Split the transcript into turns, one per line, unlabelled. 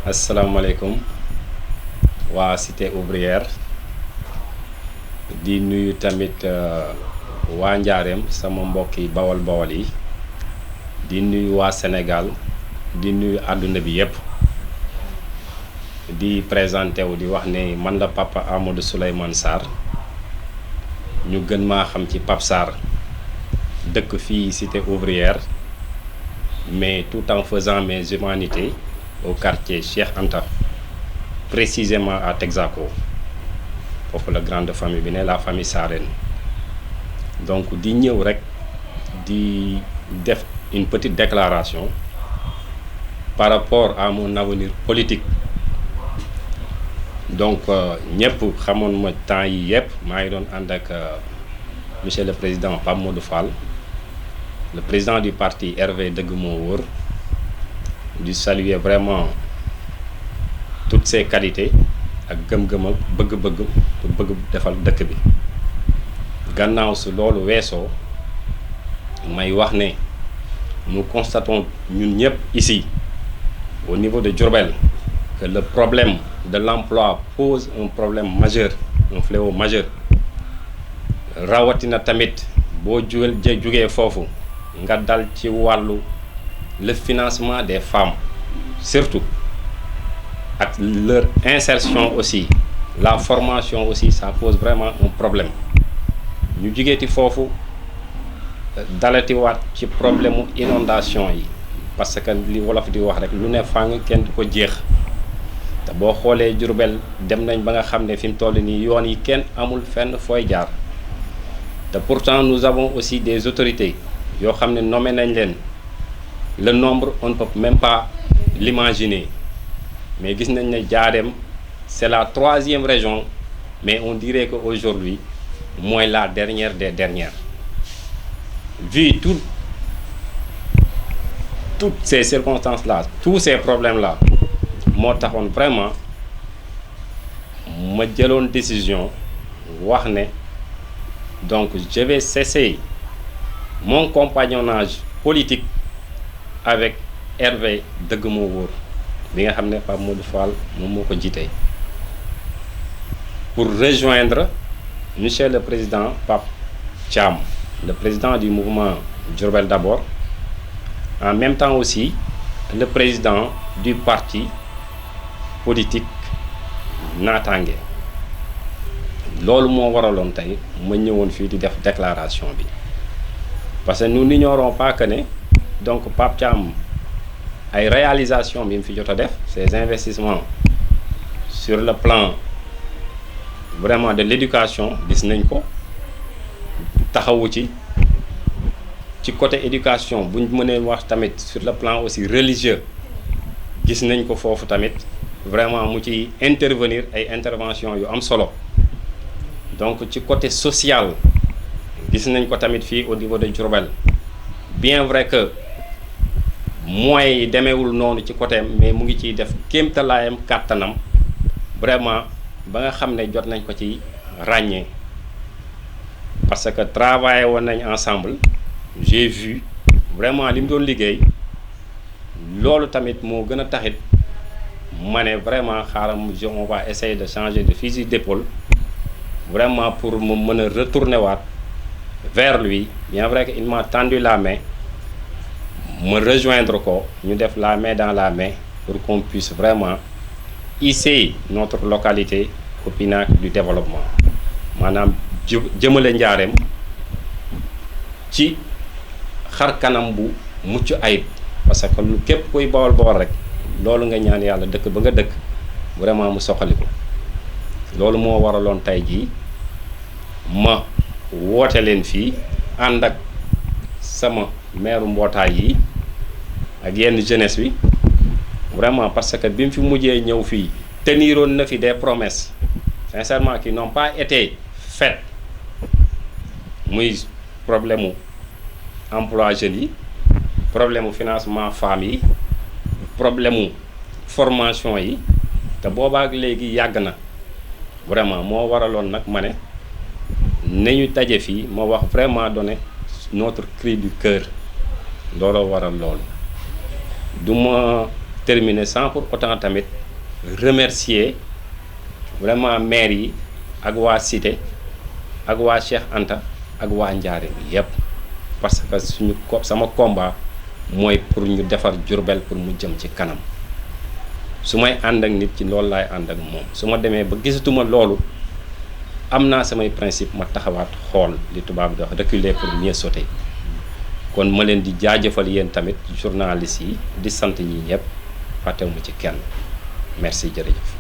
asalaamaaleykum waa cité ouvrière di nuyu tamit waa Njaareem sama mbokki bawal yi di nuyu waa Sénégal di nuyu àdduna bi yépp di présenté wu di wax ne man la Papa Amadou Souleymane Sarr ñu gën maa xam ci Pape Sarr dëkk fii cité ouvrière mais tout en faisant mes humanités au quartier Cheikh Anta, précisément à Texaco foofu la grande famille bi ne la famille Sarène. Donc di ñëw rek di def une petite déclaration par rapport à mon avenir politique. Donc ñëpp xamoon ma temps yi yëpp maa ngi doon ànd ak monsieur le président Pape Modou Fall, le président du parti RV Dëgg Moo Wóor, di saluer vraiment toutes ses qualités ak gëm-gëm ak bëgg-bëgg pour bëgg defal dëkk bi. Gannaaw su loolu weesoo may wax ne nous constatons ñun ñëpp ici au niveau de Diourbel que le problème de l'emploi pose un problème majeur, un fléau majeur. Rawatina tamit boo jugee foofu nga dal ci wàllu le financement des femmes surtout ak leur insertion aussi, la formation aussi, ça pose vraiment un problème. Ñu jugeeti foofu dalati waat ci problème mu inondation yi parce que li wolof di wax rek lu ne fàng kenn du ko jeex te boo xoolee Diourbel dem nañ ba nga xam ne fi mu toll nii yoon yi kenn amul fenn fooy jaar te pourtant nous avons aussi des autorités yoo xam ne nommé nañ leen. Le nombre, on ne peut même pas l'imaginer. Mais gis nañ ne Njaareem, c'est la 3e région, mais on dirait qu'aujourd'hui, moins la dernière des dernières. Vu toutes ces circonstances-là, tous ces problèmes-là, moo taxoon vraiment ma jëloon décision wax ne donc je vais cesser mon compagnonnage politique avec RV Dëgg Moo Wóor bi nga xam ne Pape Modou Fall moom moo ko jiite pour rejoindre monsieur le président Pape Thiam, le président du mouvement Diourbel d'abord, en même temps aussi le président du parti politique Natangué. Loolu moo waraloon tey ma ñëwoon fii di def déclaration bi parce que nous n'ignorons pas que ne donc Pape Thiam ay réalisation bi mu fi jot a def ses investissements sur le plan vraiment de l'éducation gis nañ ko taxawu ci côté éducation buñ mënee wax tamit sur le plan aussi religieux gis nañ ko foofu tamit vraiment mu ci intervenir ay intervention yu am solo. Donc ci côté social gis nañ ko tamit fii au niveau de Diourbel, bien vrai que moyens yi demeewul noonu ci côté mais mu ngi ciy def kéemtalaayam kàttanam vraiment ba nga xam ne jot nañ ko ci ràññee parce que travaillé woon nañ ensemble. J'ai vu vraiment li mu doon liggéey loolu tamit moo gën a taxit ma ne vraiment xaaral on va essayer de changer de fusil d'épaule vraiment pour mu mën a retourner waat vers lui. Bien vrai que il m'a tendu la main, me rejoindre ko ñu def la main dans la main pour qu'on puisse vraiment hisser notre localité au pinacle du développement, maanaam jëmale Njaareem ci xar kanam bu mucc ayib parce que lu képp kuy bawal rek loolu nga ñaan yàlla dëkk ba nga dëkk vraiment mu soxali ko. Loolu moo waraloon tey jii ma woote leen fii ànd ak sama maire mbootaay yi ak yenn jeunesse bi vraiment parce que bi mu fi mujjee ñëw fii teniroon na fi des promesses sincèrement qui n'ont pas été faites muy problème mu emploi jeunes yi, problème mu financement femmes yi, problème mu formation yi te boobaak léegi yàgg na. Vraiment moo waraloon nag ma ne nañu taje fii ma wax vraiment donner notre cri du cœur looloo waral loolu du ma terminer sans pour autant tamit remercier vraiment maire yi ak waa Cité ak waa Cheikh Anta ak waa Ndiarème yépp parce que sama combat mooy pour ñu defar Diourbel pour mu jëm ci kanam su may ànd ak nit ci loolu laay ànd ak moom su ma demee ba gisatuma loolu am naa samay principe ma taxawaat xool li tubaab di wax reculer pour mieux sauter kon ma leen di jaajëfal yéen tamit journalistes yi di sant ñi ñëpp fàttewuma ci kenn merci jërëjëf